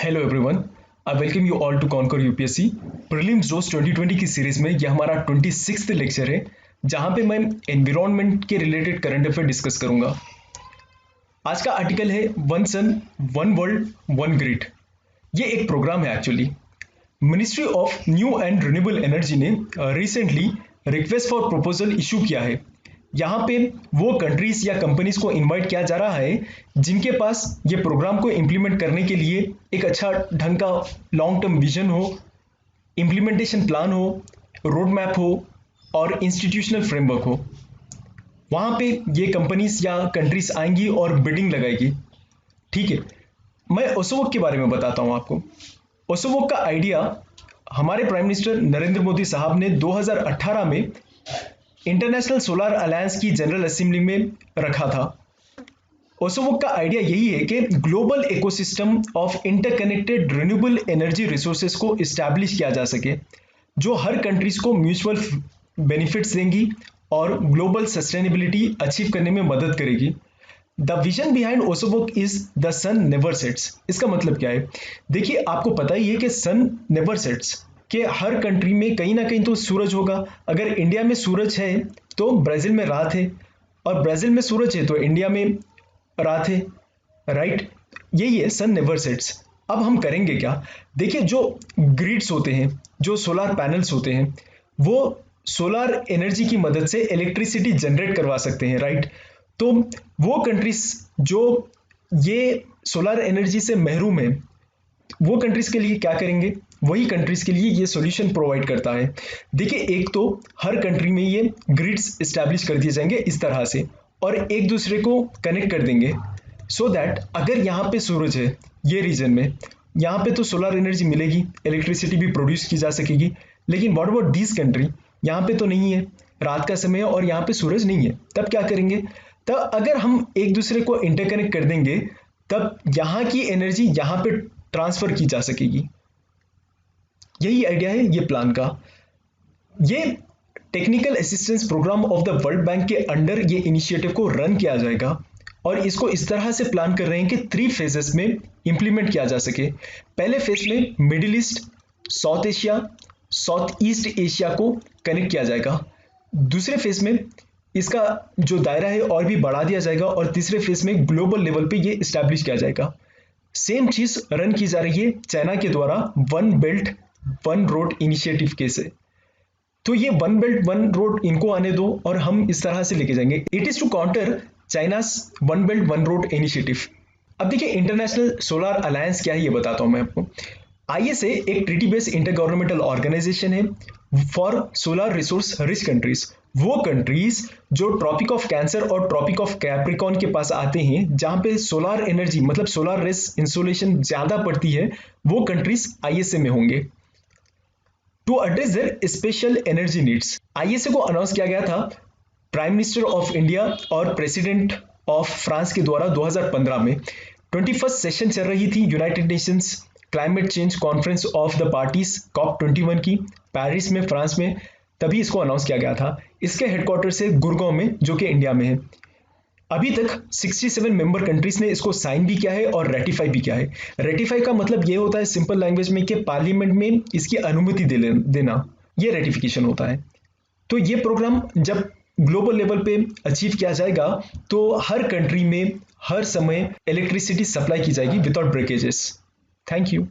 Hello everyone, I welcome you all to conquer UPSC prelims Josh 2020 की series में यह हमारा 26th लेक्चर है जहां पे मैं एनवायरनमेंट के रिलेटेड करंट अफेयर डिस्कस करूंगा। आज का आर्टिकल है one sun one world one grid. ये एक प्रोग्राम है actually. Ministry of new and renewable energy ने recently request for proposal issue किया है। यहाँ पे वो कंट्रीज या कंपनीज को इनवाइट किया जा रहा है जिनके पास ये प्रोग्राम को इम्प्लीमेंट करने के लिए एक अच्छा ढंग का लॉन्ग टर्म विजन हो, इम्प्लीमेंटेशन प्लान हो, रोड मैप हो और इंस्टीट्यूशनल फ्रेमवर्क हो। वहाँ पे ये कंपनीज या कंट्रीज आएंगी और बिडिंग लगाएगी। ठीक है, मैं ओसोवोक के बारे में बताता हूँ आपको। ओसोवोक का आइडिया हमारे प्राइम मिनिस्टर नरेंद्र मोदी साहब ने 2018 में इंटरनेशनल सोलर अलायंस की जनरल असेंबली में रखा था। ओसोवोक का आइडिया यही है कि global ecosystem of interconnected renewable energy resources को इस्टेब्लिश किया जा सके जो हर कंट्रीज को म्यूचुअल बेनिफिट्स देंगी और ग्लोबल सस्टेनेबिलिटी अचीव करने में मदद करेगी। द विजन बिहाइंड ओसोवोक is the sun never sets. इसका मतलब क्या है? देखिए, आपको पता ही है कि सन नेवर सेट्स कि हर कंट्री में कहीं ना कहीं तो सूरज होगा। अगर इंडिया में सूरज है तो ब्राजील में रात है, और ब्राजील में सूरज है तो इंडिया में रात है, राइट? यही है सन नेवर सेट्स। अब हम करेंगे क्या? देखिए, जो ग्रिड्स होते हैं, जो सोलर पैनल्स होते हैं, वो सोलर एनर्जी की मदद से इलेक्ट्रिसिटी जनरेट करवा सकते हैं, राइट? तो वो कंट्रीज जो ये सोलर एनर्जी से महरूम है, वो कंट्रीज के लिए क्या करेंगे? वही कंट्रीज के लिए ये सॉल्यूशन प्रोवाइड करता है। देखिए, एक तो हर कंट्री में ये ग्रिड्स एस्टैब्लिश कर दिए जाएंगे इस तरह से, और एक दूसरे को कनेक्ट कर देंगे सो दैट अगर यहाँ पे सूरज है ये रीजन में, यहाँ पे तो सोलर एनर्जी मिलेगी, इलेक्ट्रिसिटी भी प्रोड्यूस की जा सकेगी। लेकिन व्हाट अबाउट दिस कंट्री? यहाँ पे तो नहीं है, रात का समय है और यहाँ पे सूरज नहीं है, तब क्या करेंगे? तब अगर हम एक दूसरे को इंटरकनेक्ट कर देंगे तब यहाँ की एनर्जी यहाँ पे ट्रांसफर की जा सकेगी। यही आइडिया है ये प्लान का। ये technical assistance program of the World Bank के अंडर ये इनिशिएटिव को रन किया जाएगा, और इसको इस तरह से प्लान कर रहे हैं कि 3 फेजेस में इंप्लीमेंट किया जा सके। पहले फेज में middle east, south Asia, south east Asia को कनेक्ट किया जाएगा। दूसरे फेज में इसका जो दायरा है और भी बढ़ा दिया जाएगा, और तीसरे फेज में ग्लोबल लेवल पे ये इस्टेब्लिश किया जाएगा। सेम चीज रन की जा रही है चाइना के द्वारा one belt one road initiative के से। तो ये वन बेल्ट वन रोड इनको आने दो और हम इस तरह से लेके जाएंगे। It is to counter China's one belt one road initiative. अब देखिए, इंटरनेशनल सोलर अलायंस क्या है ये बताता हूं मैं आपको। आईएसए एक treaty based inter governmental organisation है for solar resource rich countries. वो कंट्रीज जो ट्रॉपिक ऑफ कैंसर और ट्रॉपिक ऑफ कैप्रिकॉन के पास आते हैं, जहां पे सोलर एनर्जी मतलब सोलर रेस इंसोलेशन ज्यादा पड़ती है, वो कंट्रीज आईएसए में होंगे। To address their special energy needs, ISA को अनाउंस किया गया था प्राइम मिनिस्टर ऑफ इंडिया और प्रेसिडेंट ऑफ फ्रांस के द्वारा 2015 में। 21st सेशन चल रही थी United Nations climate change conference of the parties COP21 की, पेरिस में, फ्रांस में, तभी इसको अनाउंस किया गया था। इसके हेडक्वार्टर से गुड़गांव में, जो कि इंडिया में है। अभी तक 67 मेंबर कंट्रीज ने इसको साइन भी किया है और रेटिफाई भी किया है। रेटिफाई का मतलब ये होता है सिंपल लैंग्वेज में कि पार्लियामेंट में इसकी अनुमति देना, ये रेटिफिकेशन होता है। तो ये प्रोग्राम जब ग्लोबल लेवल पे अचीव किया जाएगा तो हर कंट्री में हर समय इलेक्ट्रिसिटी सप्लाई की जाएगी विदाउट ब्रेकेजेस। Thank you.